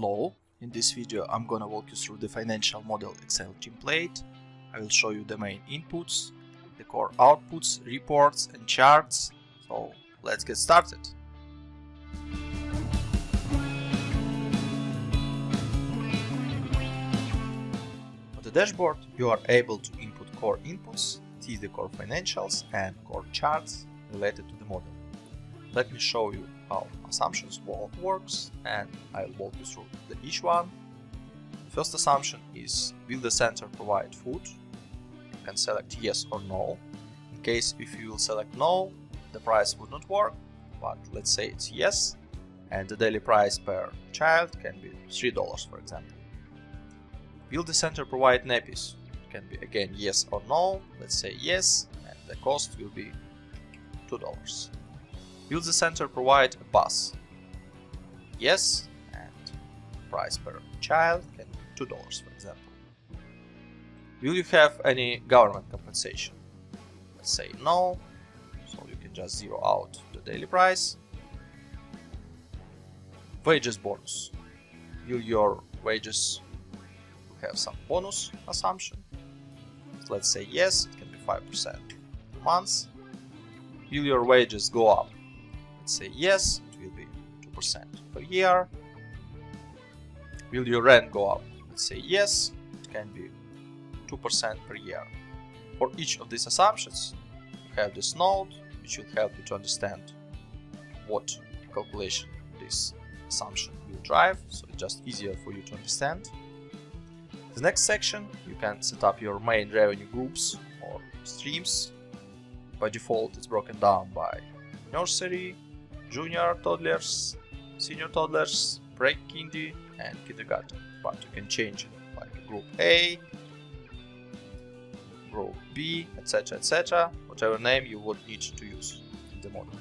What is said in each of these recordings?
Hello, in this video I'm gonna walk you through the financial model Excel template. I will show you the main inputs, the core outputs, reports and charts. So let's get started. On the dashboard you are able to input core inputs, see the core financials and core charts related to the model. Let me show you how assumptions works, and I'll walk you through each one. First assumption is, will the center provide food? You can select yes or no. In case if you will select no, the price would not work, but let's say it's yes, and the daily price per child can be $3 for example. Will the center provide nappies? It can be again yes or no. Let's say yes, and the cost will be $2. Will the center provide a bus? Yes, and price per child can be $2 for example. Will you have any government compensation? Let's say no, so you can just zero out the daily price. Wages bonus. Will your wages have some bonus assumption? Let's say yes, it can be 5% per month. Will your wages go up? Say yes, it will be 2% per year. Will your rent go up? Let's say yes, it can be 2% per year. For each of these assumptions, you have this note which will help you to understand what calculation this assumption will drive, so it's just easier for you to understand. The next section, you can set up your main revenue groups or streams. By default, it's broken down by nursery, junior toddlers, senior toddlers, pre-kindy and kindergarten, but you can change it like group A, group B, etc, whatever name you would need to use in the model,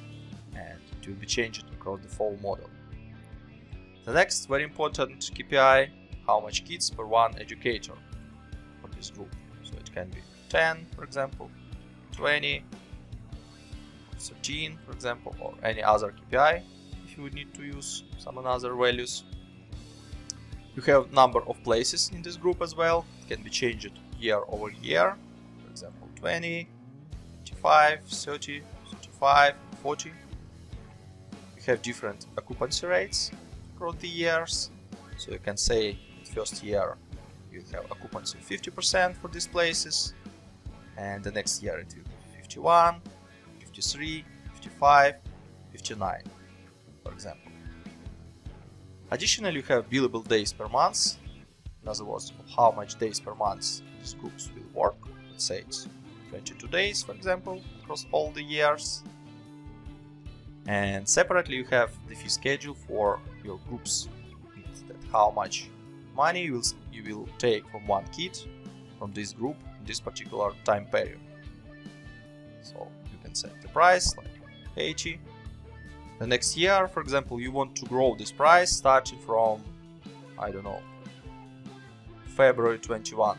and it will be changed across the full model. The next very important KPI, how much kids per one educator for this group, so it can be 10 for example, 20, 13 for example, or any other KPI if you would need to use some other values. You have number of places in this group as well. It can be changed year over year, for example 20, 25, 30, 35, 40. You have different occupancy rates across the years, so you can say in the first year you have occupancy 50% for these places, and the next year it will be 51, 53, 55, 59, for example. Additionally, you have billable days per month, in other words, of how much days per month these groups will work. Let's say it's 22 days, for example, across all the years. And separately, you have the fee schedule for your groups, that how much money you will take from one kid from this group in this particular time period. So you can set the price like 80. The next year, for example, you want to grow this price starting from, I don't know, February 21.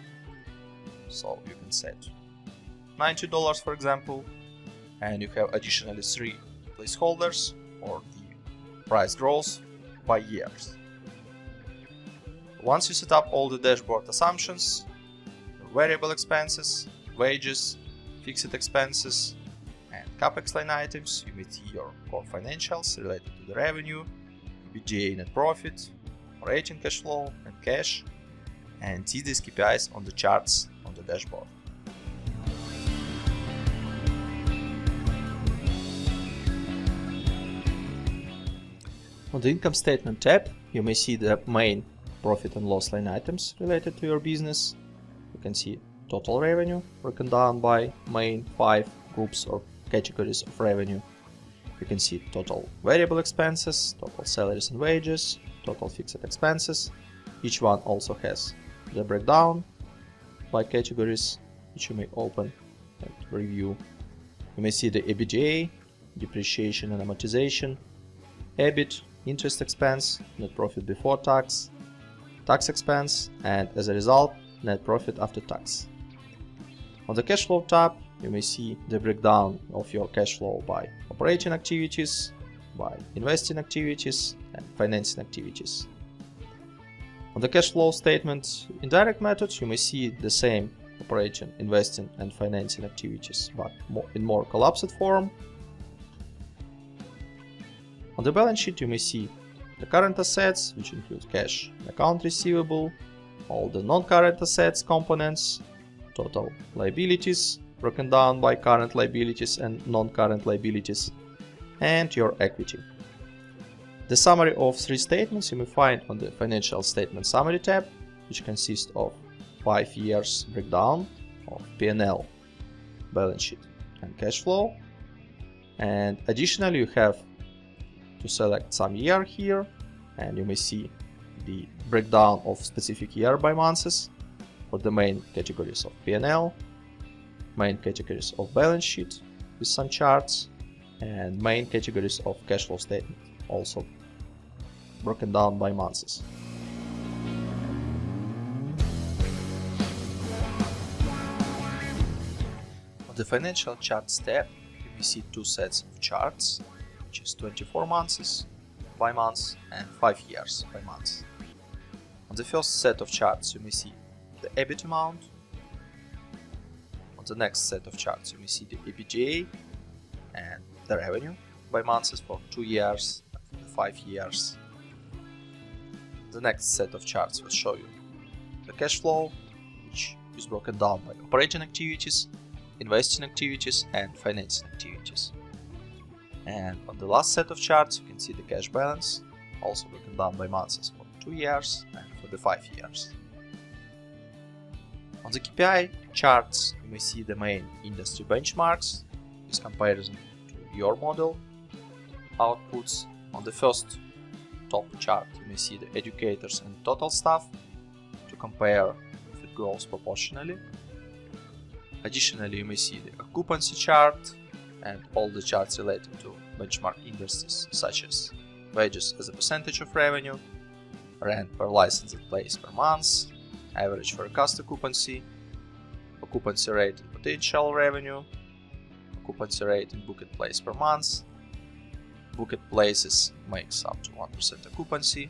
So you can set $90 for example, and you have additionally 3 placeholders or the price grows by years. Once you set up all the dashboard assumptions, your variable expenses, wages, fixed expenses and CAPEX line items, you may see your core financials related to the revenue, EBITDA, net profit, operating cash flow and cash, and see these KPIs on the charts on the dashboard. On the income statement tab, you may see the main profit and loss line items related to your business. You can see total revenue broken down by main 5 groups or categories of revenue. You can see total variable expenses, total salaries and wages, total fixed expenses. Each one also has the breakdown by categories, which you may open and review. You may see the EBITDA, depreciation and amortization, EBIT, interest expense, net profit before tax, tax expense, and as a result, net profit after tax. On the cash flow tab, you may see the breakdown of your cash flow by operating activities, by investing activities and financing activities. On the cash flow statement indirect method, you may see the same operating, investing and financing activities, but in more collapsed form. On the balance sheet, you may see the current assets, which include cash and account receivable, all the non-current assets components, total liabilities broken down by current liabilities and non-current liabilities, and your equity. The summary of 3 statements you may find on the Financial Statement Summary tab, which consists of 5 years breakdown of P&L, balance sheet and cash flow. And additionally, you have to select some year here, and you may see the breakdown of specific year by months for the main categories of P&L, main categories of balance sheet with some charts, and main categories of cash flow statement, also broken down by months. On the Financial Charts tab, you may see 2 sets of charts, which is 24 months by month and 5 years by month. On the first set of charts, you may see the EBIT amount. On the next set of charts, you may see the EBITDA and the revenue by months for 2 years and 5 years. The next set of charts will show you the cash flow, which is broken down by operating activities, investing activities and financing activities. And on the last set of charts, you can see the cash balance, also broken down by months for 2 years and for the 5 years. On the KPI charts, you may see the main industry benchmarks with comparison to your model outputs. On the first top chart, you may see the educators and total staff to compare if it grows proportionally. Additionally, you may see the occupancy chart and all the charts related to benchmark indices such as wages as a percentage of revenue, rent per licensed place per month, average forecast occupancy, occupancy rate and potential revenue, occupancy rate and booked place per month, booked places makes up to 1% occupancy,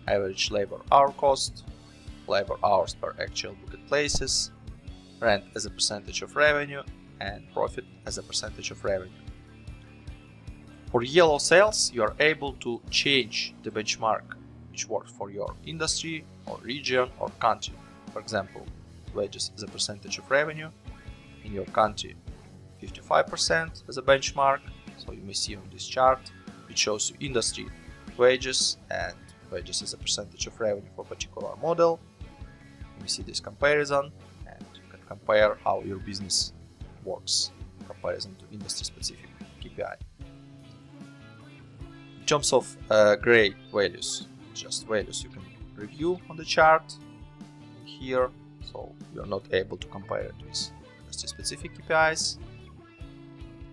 average labor hour cost, labor hours per actual booked places, rent as a percentage of revenue, and profit as a percentage of revenue. For yellow cells, you are able to change the benchmark which works for your industry or region or country. For example, wages as a percentage of revenue in your country 55% as a benchmark. So you may see on this chart it shows you industry wages and wages as a percentage of revenue for a particular model. You may see this comparison and you can compare how your business works in comparison to industry specific KPI. In terms of gray values, just values you can review on the chart here, so you're not able to compare it with industry specific KPIs.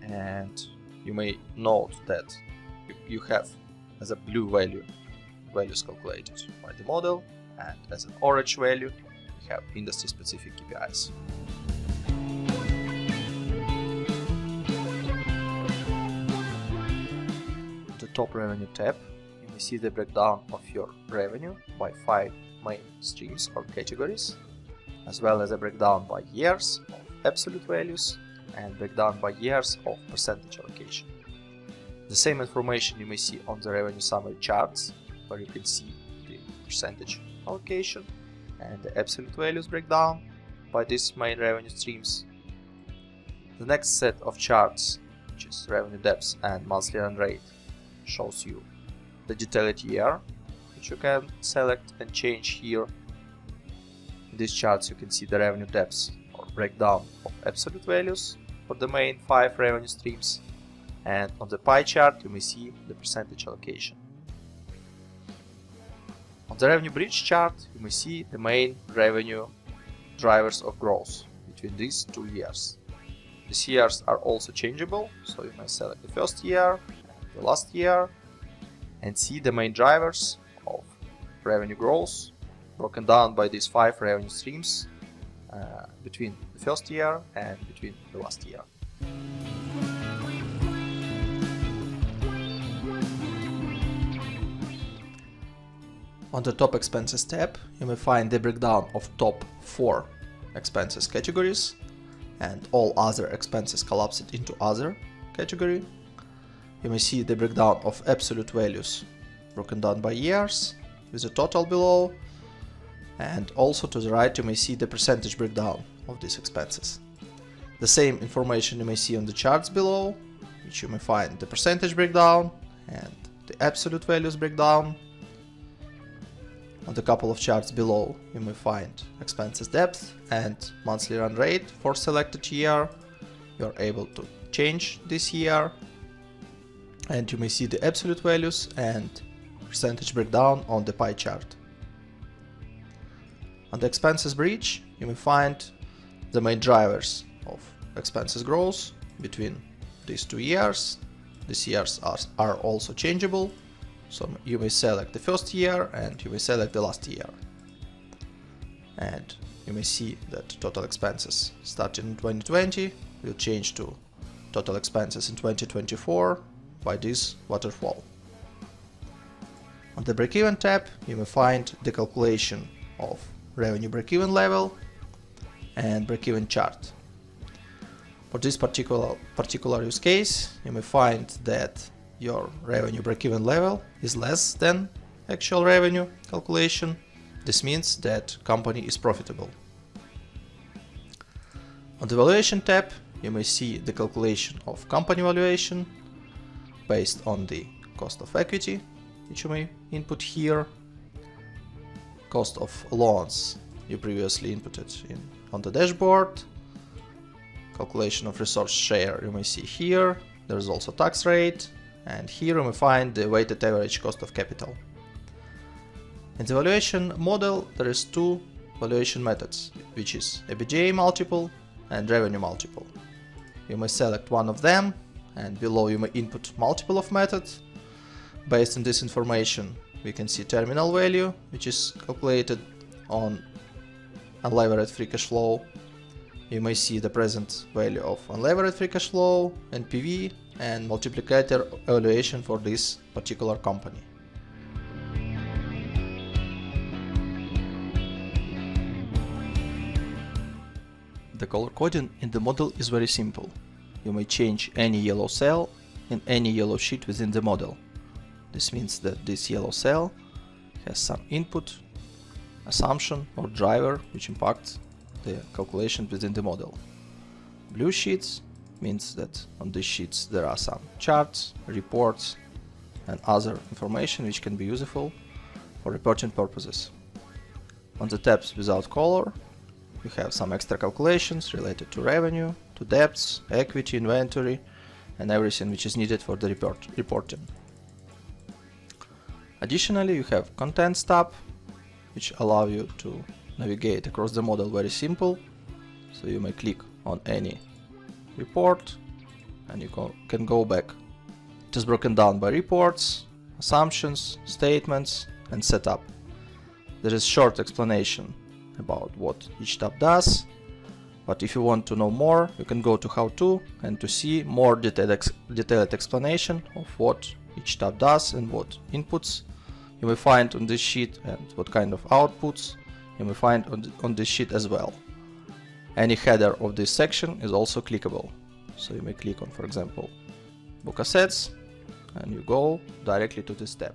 And you may note that you have as a blue value values calculated by the model, and as an orange value you have industry specific KPIs. The top revenue tab, you may see the breakdown of your revenue by 5 main streams or categories, as well as a breakdown by years of absolute values and breakdown by years of percentage allocation. The same information you may see on the revenue summary charts, where you can see the percentage allocation and the absolute values breakdown by these main revenue streams. The next set of charts, which is revenue depth and monthly run rate, shows you the detailed year, which you can select and change here. In these charts you can see the revenue depth or breakdown of absolute values for the main 5 revenue streams, and on the pie chart you may see the percentage allocation. On the revenue bridge chart you may see the main revenue drivers of growth between these 2 years. These years are also changeable, so you may select the first year and the last year and see the main drivers of revenue growth broken down by these 5 revenue streams between the first year and between the last year. On the top expenses tab, you may find the breakdown of top 4 expenses categories and all other expenses collapsed into other category. You may see the breakdown of absolute values broken down by years with a total below, and also to the right you may see the percentage breakdown of these expenses. The same information you may see on the charts below, which you may find the percentage breakdown and the absolute values breakdown. On the couple of charts below you may find expenses depth and monthly run rate for selected year. You are able to change this year, and you may see the absolute values and percentage breakdown on the pie chart. On the expenses bridge you may find the main drivers of expenses growth between these 2 years. These years are also changeable, so you may select the first year and you may select the last year. And you may see that total expenses starting in 2020 will change to total expenses in 2024 by this waterfall. On the break-even tab you may find the calculation of revenue break-even level and break-even chart. For this particular use case, you may find that your revenue break-even level is less than actual revenue calculation. This means that company is profitable. On the valuation tab, you may see the calculation of company valuation based on the cost of equity, which you may input here. Cost of loans you previously inputted on the dashboard. Calculation of resource share you may see here. There is also tax rate, and here you may find the weighted average cost of capital. In the valuation model there is 2 valuation methods, which is EBITDA multiple and revenue multiple. You may select one of them, and below you may input multiple of methods. Based on this information we can see terminal value, which is calculated on unlevered free cash flow. You may see the present value of unlevered free cash flow, NPV, and multiplicator evaluation for this particular company. The color coding in the model is very simple. You may change any yellow cell in any yellow sheet within the model. This means that this yellow cell has some input, assumption or driver which impacts the calculation within the model. Blue sheets means that on these sheets there are some charts, reports and other information which can be useful for reporting purposes. On the tabs without color you have some extra calculations related to revenue, to debts, equity, inventory and everything which is needed for the reporting. Additionally, you have Contents tab, which allow you to navigate across the model very simple. So you may click on any report and you can go back. It is broken down by reports, assumptions, statements and setup. There is short explanation about what each tab does, but if you want to know more you can go to How To and to see more detailed explanation of what each tab does and what inputs you may find on this sheet and what kind of outputs you may find on this sheet as well. Any header of this section is also clickable, so you may click on, for example, Book Assets and you go directly to this tab.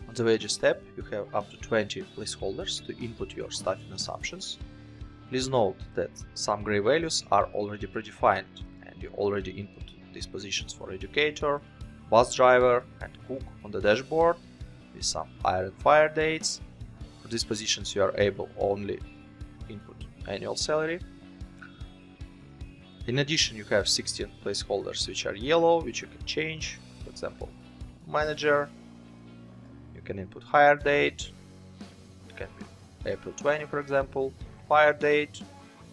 On the Wages tab you have up to 20 placeholders to input your staffing assumptions. Please note that some gray values are already predefined and you already input these positions for educator, bus driver and cook on the dashboard with some hire and fire dates. For these positions you are able only input annual salary. In addition you have 16 placeholders which are yellow, which you can change. For example, manager, you can input hire date, it can be April 20 for example, fire date,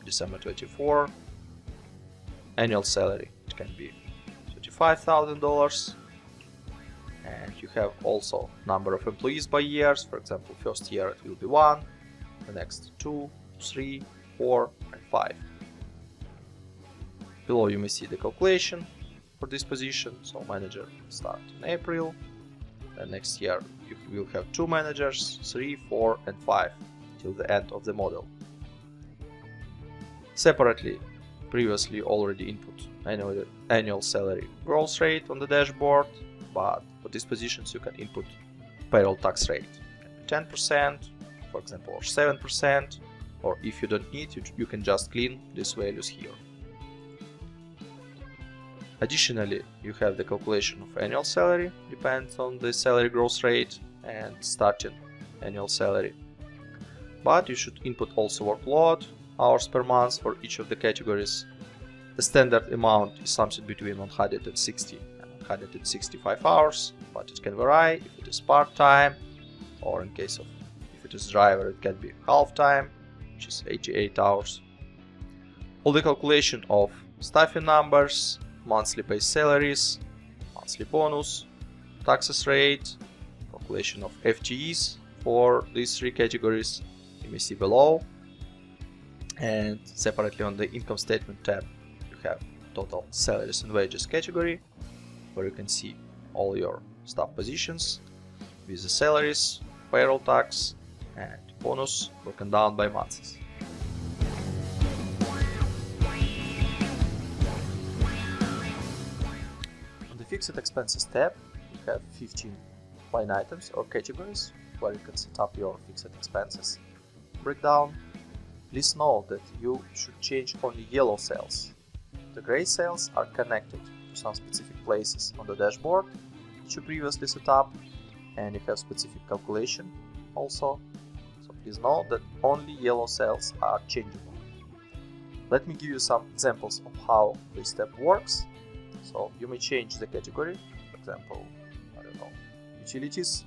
December 24, annual salary, it can be $35,000, and you have also number of employees by years. For example, first year it will be 1, the next 2, 3, 4 and 5. Below you may see the calculation for this position, so manager will start in April, and next year you will have 2 managers, 3, 4 and 5 till the end of the model. Separately, previously already input annual salary growth rate on the dashboard, but for these positions you can input payroll tax rate. It can be 10%, for example, or 7%, or if you don't need, you can just clean these values here. Additionally, you have the calculation of annual salary, depends on the salary growth rate and starting annual salary. But you should input also workload, hours per month for each of the categories. The standard amount is something between 160 and 165 hours, but it can vary if it is part-time, or in case of if it is driver it can be half-time, which is 88 hours. All the calculation of staffing numbers, monthly base salaries, monthly bonus, taxes rate, calculation of FTEs for these 3 categories you may see below. And separately on the income statement tab you have total salaries and wages category, where you can see all your staff positions with the salaries, payroll tax and bonus broken down by months. On the fixed expenses tab you have 15 line items or categories where you can set up your fixed expenses breakdown. Please note that you should change only yellow cells. The gray cells are connected to some specific places on the dashboard which you previously set up, and you have specific calculation also. So please note that only yellow cells are changeable. Let me give you some examples of how this step works. So you may change the category, for example, I don't know, utilities.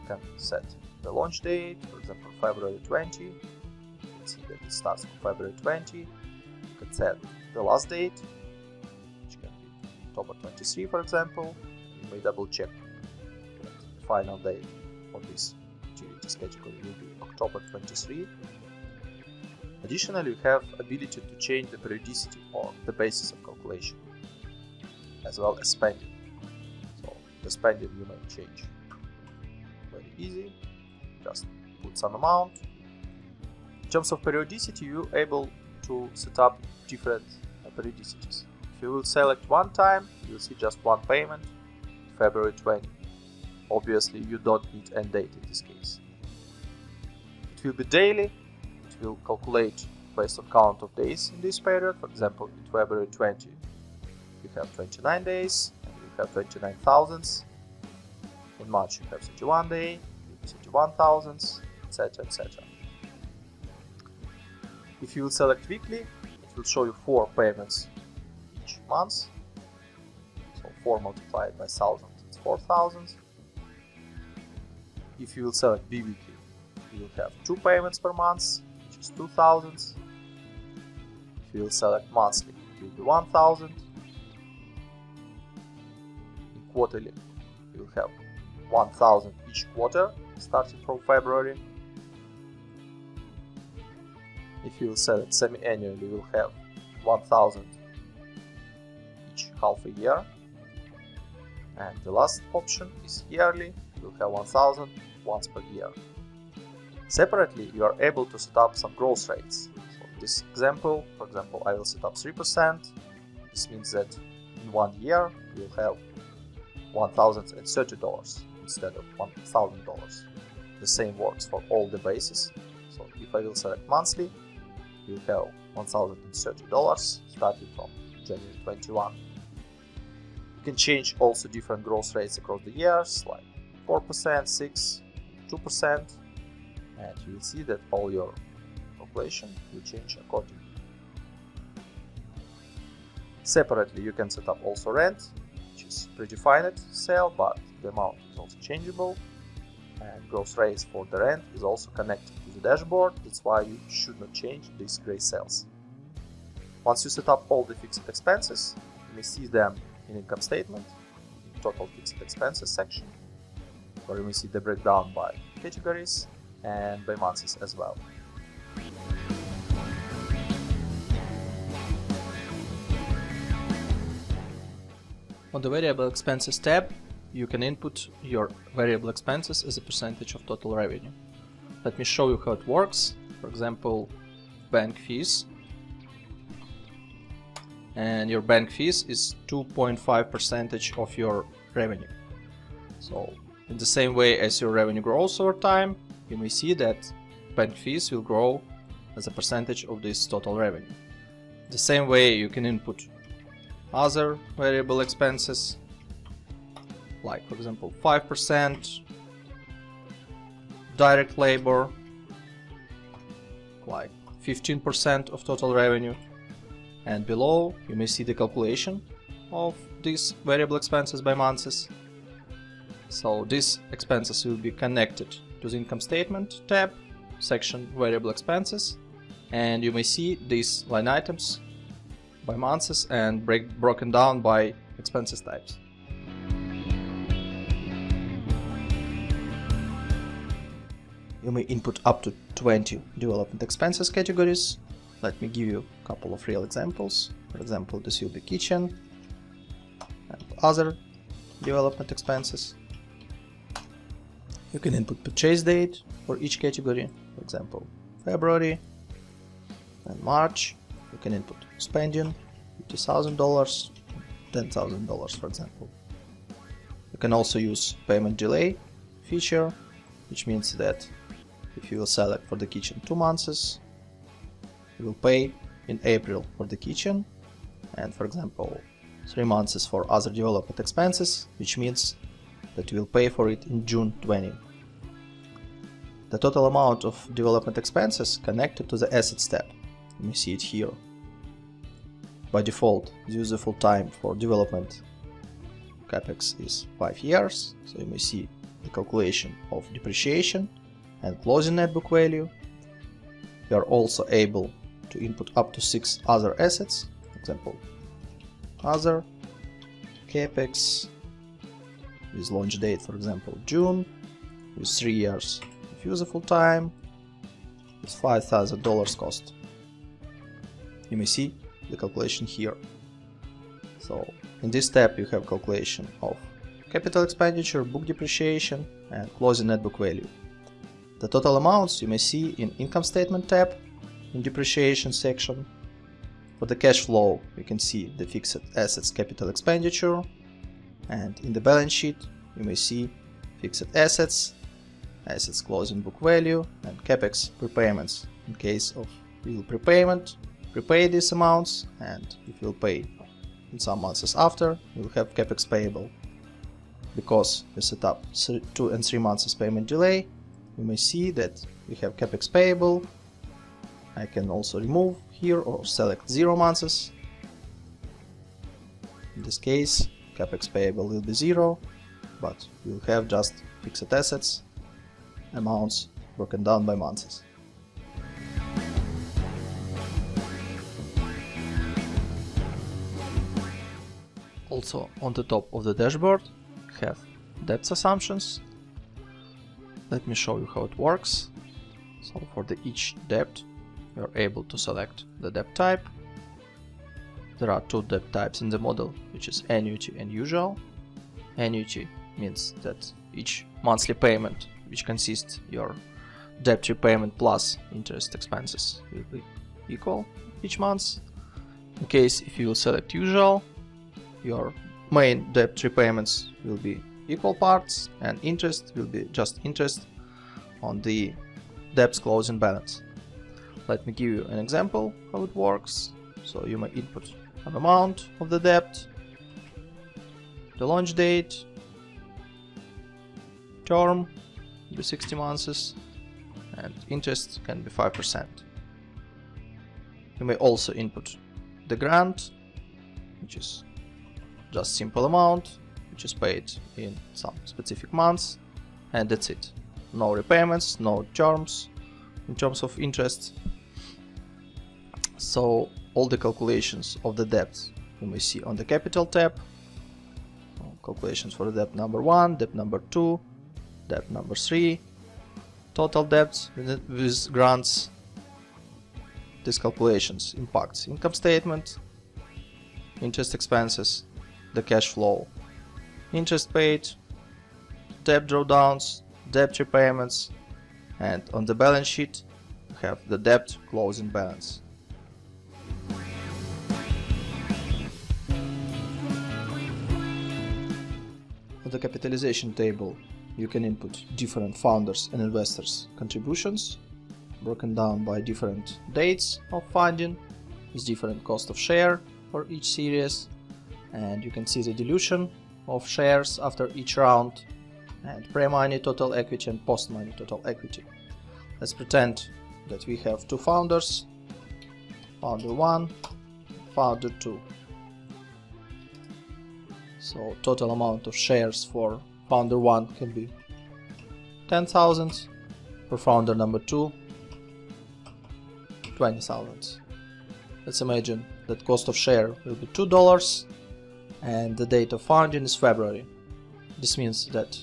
You can set the launch date, for example, February 20. You can see that it starts on February 20. You can set the last date, which can be October 23, for example. You may double check that the final date for this utilities category will be October 23. Additionally, you have ability to change the periodicity or the basis of calculation, as well as spending. So the spending you may change. Very easy. Just put some amount. In terms of periodicity, you're able to set up different periodicities. If you will select one time, you'll see just one payment, February 20. Obviously, you don't need end date in this case. It will be daily. It will calculate based on count of days in this period. For example, in February 20, you have 29 days, and you have 29 thousandths. In March, you have 31 days. 31 thousandths, etc. etc. If you will select weekly, it will show you 4 payments each month. So 4 multiplied by 1000 is 4000. If you will select bi-weekly, you will have 2 payments per month, which is 2000. If you will select monthly, it will be 1000. In quarterly, you will have 1000 each quarter, starting from February. If you will select semi-annually, you will have 1000 each half a year. And the last option is yearly, you will have 1000 once per year. Separately, you are able to set up some growth rates. So in this example, for example, I will set up 3%. This means that in 1 year, you will have $1,030 instead of $1,000. The same works for all the bases. So if I will select monthly, you have $1,030 starting from January 21. You can change also different growth rates across the years, like 4%, 6%, 2%, and you will see that all your calculation will change accordingly. Separately, you can set up also rent, which is predefined cell, but the amount is also changeable, and growth rates for the rent is also connected to the dashboard. That's why you should not change these gray cells. Once you set up all the fixed expenses, you may see them in income statement, in total fixed expenses section, where you may see the breakdown by categories and by months as well. On the variable expenses tab, you can input your variable expenses as a percentage of total revenue. Let me show you how it works. For example, bank fees. And your bank fees is 2.5% of your revenue. So in the same way as your revenue grows over time, you may see that bank fees will grow as a percentage of this total revenue. The same way you can input other variable expenses, like for example 5%, direct labor, like 15% of total revenue, and below you may see the calculation of these variable expenses by months. So these expenses will be connected to the income statement tab, section variable expenses, and you may see these line items by months and broken down by expenses types. You may input up to 20 development expenses categories. Let me give you a couple of real examples. For example, this will be kitchen and other development expenses. You can input purchase date for each category, for example, February and March. You can input spending, $50,000, $10,000, for example. You can also use payment delay feature, which means that if you will select for the kitchen 2 months, you will pay in April for the kitchen, and for example 3 months for other development expenses, which means that you will pay for it in June 20. The total amount of development expenses connected to the assets tab. You may see it here. By default, the useful time for development CAPEX is 5 years, so you may see the calculation of depreciation and closing net book value. You are also able to input up to 6 other assets, for example, other CAPEX with launch date, for example, June, with 3 years of useful time, with $5,000 cost. You may see the calculation here. So in this tab you have calculation of capital expenditure, book depreciation, and closing net book value. The total amounts you may see in income statement tab in depreciation section. For the cash flow you can see the fixed assets capital expenditure, and in the balance sheet you may see fixed assets, assets closing book value, and CAPEX prepayments. In case of real prepayment, prepay these amounts, and if you'll pay in some months after, you'll have CAPEX payable. Because you set up 2 and 3 months payment delay, you may see that we have CAPEX payable. I can also remove here or select 0 months. In this case, CAPEX payable will be 0, but we'll have just fixed assets amounts broken down by months. Also on the top of the dashboard we have debt assumptions. Let me show you how it works. So for each debt you are able to select the debt type. There are 2 debt types in the model, which is annuity and usual. Annuity means that each monthly payment, which consists your debt repayment plus interest expenses, will be equal each month. In case if you will select usual, your main debt repayments will be equal parts, and interest will be just interest on the debt's closing balance. Let me give you an example how it works. So you may input an amount of the debt, the launch date, term will be 60 months, and interest can be 5%. You may also input the grant, which is just simple amount, which is paid in some specific months, and that's it. No repayments, no terms in terms of interest. So all the calculations of the debts you may see on the capital tab. Calculations for the debt number 1, debt number 2, debt number 3, total debts with grants. These calculations impacts income statement, interest expenses, the cash flow, interest paid, debt drawdowns, debt repayments, and on the balance sheet we have the debt closing balance. On the capitalization table you can input different founders and investors' contributions, broken down by different dates of funding, with different cost of share for each series, and you can see the dilution of shares after each round, and pre-money total equity and post-money total equity. Let's pretend that we have two founders, founder 1, founder 2. So total amount of shares for founder 1 can be 10,000, for founder number 2 20,000. Let's imagine that cost of share will be $2 and the date of founding is February. This means that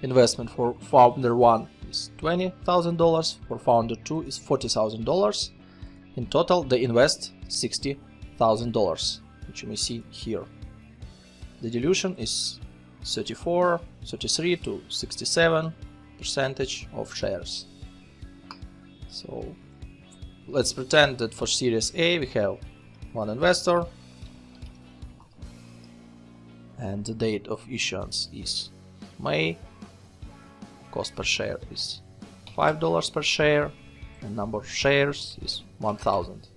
investment for founder 1 is $20,000, for founder 2 is $40,000. In total they invest $60,000, which you may see here. The dilution is 33 to 67% of shares. So let's pretend that for Series A we have one investor and the date of issuance is May, cost per share is $5 per share and number of shares is 1,000.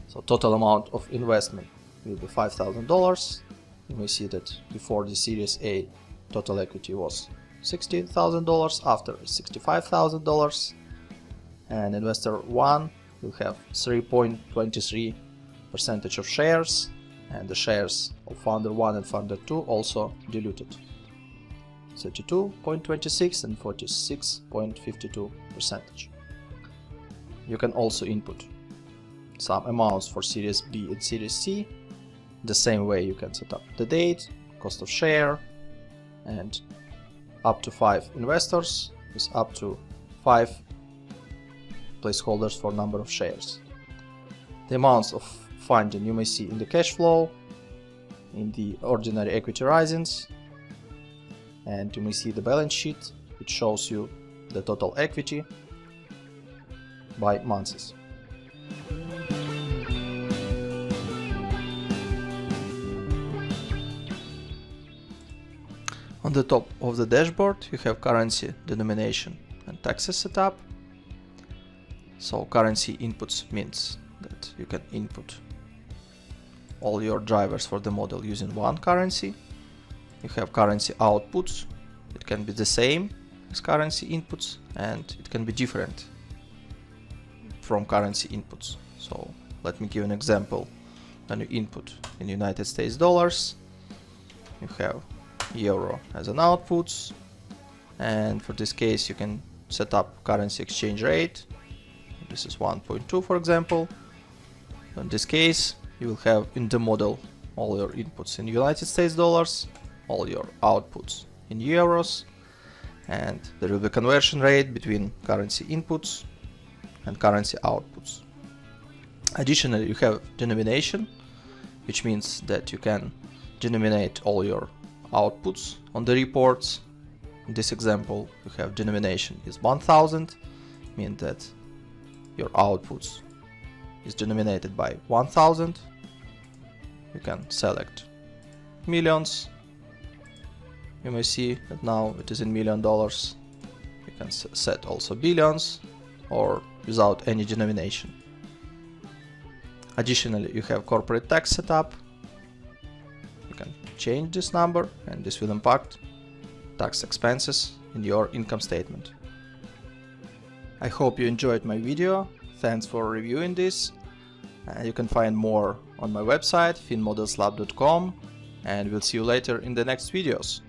So total amount of investment will be $5,000. You may see that before the Series A total equity was $60,000, after $65,000, and investor 1 will have 3.23% of shares, and the shares of founder 1 and founder 2 also diluted, 32.26 and 46.52%. You can also input some amounts for Series B and Series C. The same way you can set up the date, cost of share, and up to 5 investors is up to 5 placeholders for number of shares. The amounts of funding you may see in the cash flow, in the ordinary equity risings, and you may see the balance sheet, which shows you the total equity by months. On the top of the dashboard you have currency, denomination and taxes setup. So currency inputs means that you can input all your drivers for the model using one currency. You have currency outputs. It can be the same as currency inputs and it can be different from currency inputs. So let me give an example. When you input in United States dollars, you have euro as an outputs, and for this case you can set up currency exchange rate. This is 1.2 for example. In this case you will have in the model all your inputs in United States dollars, all your outputs in euros, and there will be conversion rate between currency inputs and currency outputs. Additionally, you have denomination, which means that you can denominate all your outputs on the reports. In this example you have denomination is 1000, means that your outputs is denominated by 1000. You can select millions. You may see that now it is in $1,000,000. You can set also billions or without any denomination. Additionally, you have corporate tax setup. You can change this number and this will impact tax expenses in your income statement. I hope you enjoyed my video. Thanks for reviewing this. You can find more on my website finmodelslab.com, and we'll see you later in the next videos.